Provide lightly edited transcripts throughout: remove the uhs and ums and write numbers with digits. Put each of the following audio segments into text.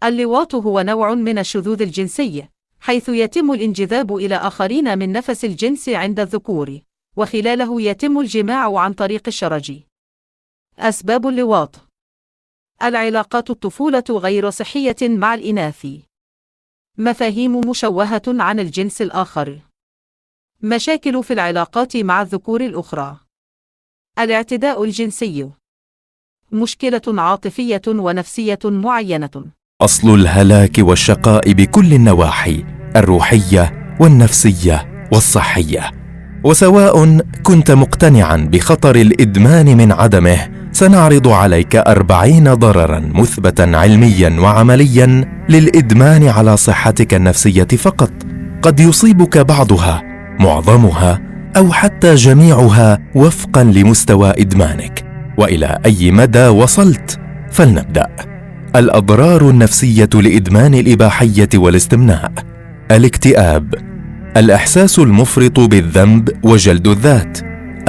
اللواط هو نوع من الشذوذ الجنسي، حيث يتم الانجذاب إلى آخرين من نفس الجنس عند الذكور، وخلاله يتم الجماع عن طريق الشرج. أسباب اللواط: العلاقات الطفولة غير صحية مع الإناث، مفاهيم مشوهة عن الجنس الآخر، مشاكل في العلاقات مع الذكور الأخرى، الاعتداء الجنسي، مشكلة عاطفية ونفسية معينة. أصل الهلاك والشقاء بكل النواحي الروحية والنفسية والصحية. وسواء كنت مقتنعا بخطر الإدمان من عدمه، سنعرض عليك 40 ضررا مثبتا علميا وعمليا للإدمان على صحتك النفسية فقط. قد يصيبك بعضها، معظمها، أو حتى جميعها وفقا لمستوى إدمانك وإلى أي مدى وصلت. فلنبدأ. الأضرار النفسية لإدمان الإباحية والاستمناء: الاكتئاب، الإحساس المفرط بالذنب وجلد الذات،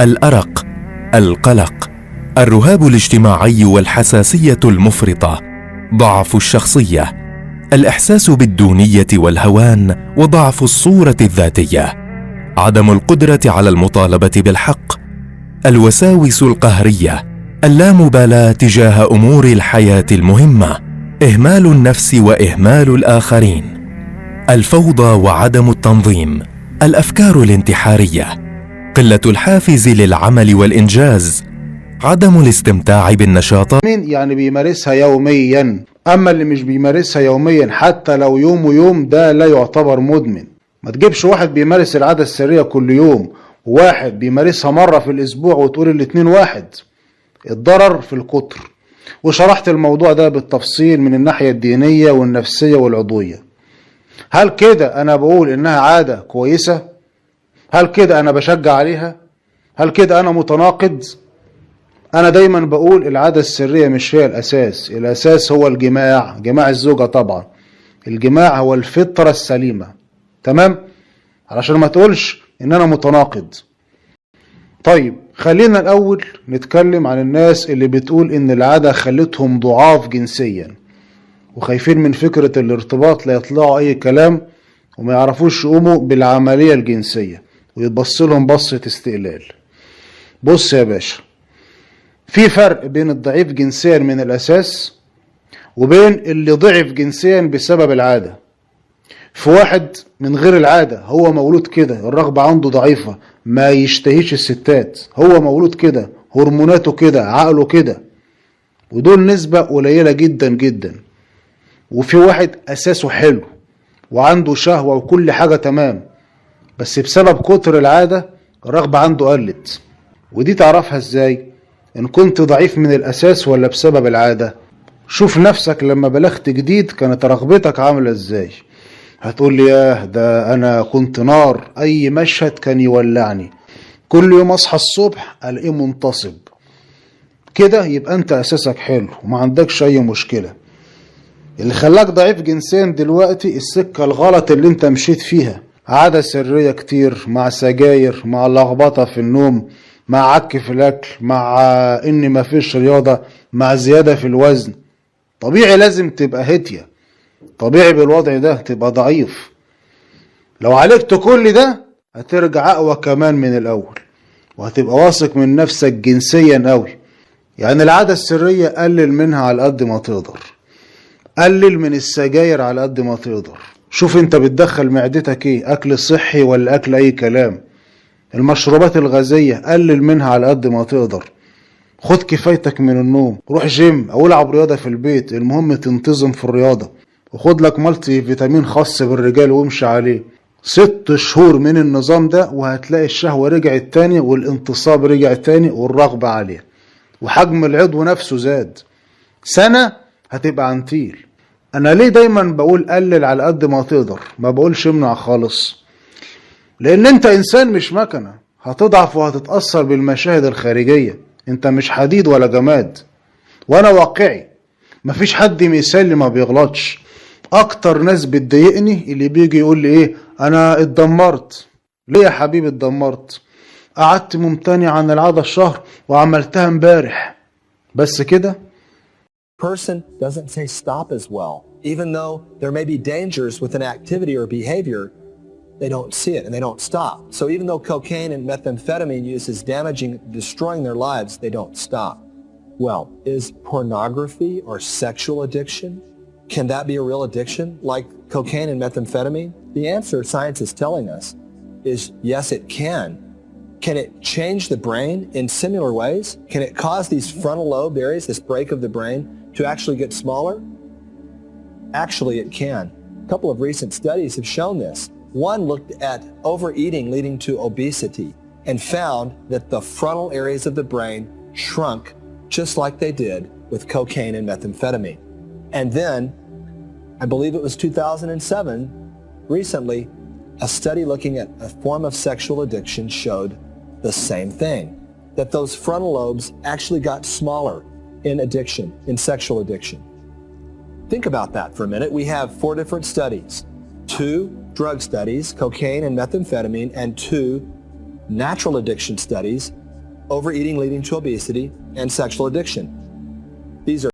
الأرق، القلق، الرهاب الاجتماعي والحساسية المفرطة، ضعف الشخصية، الإحساس بالدونية والهوان وضعف الصورة الذاتية، عدم القدرة على المطالبة بالحق، الوساوس القهرية، اللامبالاة تجاه أمور الحياة المهمة، إهمال النفس وإهمال الآخرين، الفوضى وعدم التنظيم، الأفكار الانتحارية، قلة الحافز للعمل والإنجاز، عدم الاستمتاع بالنشاطات يعني بيمارسها يوميا. أما اللي مش بيمارسها يوميا حتى لو يوم ويوم، ده لا يعتبر مدمن. ما تجيبش واحد بيمارس العادة السرية كل يوم وواحد بيمارسها مرة في الأسبوع وتقول الاتنين واحد. الضرر في الكتر، وشرحت الموضوع ده بالتفصيل من الناحية الدينية والنفسية والعضوية. هل كده أنا بقول إنها عادة كويسة؟ هل كده أنا بشجع عليها؟ هل كده أنا متناقض؟ أنا دايما بقول العادة السرية مش هي الأساس. الأساس هو الجماع، جماع الزوجة طبعا. الجماع هو الفطرة السليمة، تمام؟ علشان ما تقولش إن أنا متناقض. طيب خلينا الأول نتكلم عن الناس اللي بتقول إن العادة خلتهم ضعاف جنسيا وخايفين من فكرة الارتباط، لا يطلعوا أي كلام وما يعرفوش يقوموا بالعملية الجنسية ويتبص لهم بصة استقلال. بص يا باشا، في فرق بين الضعيف جنسيا من الأساس وبين اللي ضعف جنسيا بسبب العادة. في واحد من غير العادة هو مولود كده، الرغبة عنده ضعيفة، ما يشتهيش الستات، هو مولود كده، هرموناته كده، عقله كده، ودول نسبة قليلة جدا جدا. وفي واحد أساسه حلو وعنده شهوة وكل حاجة تمام، بس بسبب كتر العادة الرغبة عنده قلت. ودي تعرفها ازاي؟ ان كنت ضعيف من الأساس ولا بسبب العادة. شوف نفسك لما بلغت جديد كانت رغبتك عاملة ازاي. هتقول لي ياه ده انا كنت نار، اي مشهد كان يولعني، كل يوم اصحى الصبح الاقيه منتصب كده. يبقى انت اساسك حلو وما عندكش اي مشكلة. اللي خلاك ضعيف جنسيا دلوقتي السكة الغلط اللي انت مشيت فيها، عادة سرية كتير، مع سجاير، مع لخبطة في النوم، مع عك في الاكل، مع ان مفيش رياضة، مع زيادة في الوزن. طبيعي لازم تبقى هتية، طبيعي بالوضع ده تبقى ضعيف. لو عالجت كل ده هترجع اقوى كمان من الاول، وهتبقى واثق من نفسك جنسيا قوي. يعني العادة السرية قلل منها على قد ما تقدر، قلل من السجاير على قد ما تقدر. شوف انت بتدخل معدتك ايه، اكل صحي ولا اكل اي كلام. المشروبات الغازية قلل منها على قد ما تقدر. خد كفايتك من النوم، روح جيم او العب رياضة في البيت، المهم تنتظم في الرياضة. وخد لك مالتي فيتامين خاص بالرجال وامشي عليه 6 شهور من النظام ده، وهتلاقي الشهوة رجعت تاني والانتصاب رجع تاني والرغبة عليه، وحجم العضو نفسه زاد. سنة هتبقى عنتيل. انا ليه دايما بقول قلل على قد ما تقدر، ما بقولش امنع خالص؟ لان انت انسان مش مكنة، هتضعف وهتتأثر بالمشاهد الخارجية. انت مش حديد ولا جماد. وانا واقعي، مفيش حد مثالي ما بيغلطش. اكتر ناس بتضايقني اللي بيجي يقول لي ايه، انا اتدمرت. ليه يا حبيبي اتدمرت؟ قعدت ممتنع عن العادة الشهر وعملتها امبارح بس كده. Person doesn't say stop as well Even though there may be dangers with an activity or behavior, they don't see it and they don't stop. So even though cocaine and methamphetamine use is damaging, destroying their lives, they don't stop. Well, is pornography or sexual addiction, can that be a real addiction like cocaine and methamphetamine? The answer science is telling us is yes, it can. Can it change the brain in similar ways? Can it cause these frontal lobe areas, this break of the brain, to actually get smaller? Actually, it can. A couple of recent studies have shown this. One looked at overeating leading to obesity and found that the frontal areas of the brain shrunk just like they did with cocaine and methamphetamine. And then, I believe it was 2007, recently, a study looking at a form of sexual addiction showed the same thing, that those frontal lobes actually got smaller in addiction, in sexual addiction. Think about that for a minute. We have 4 different studies, 2 drug studies, cocaine and methamphetamine, and 2 natural addiction studies, overeating leading to obesity and sexual addiction. These are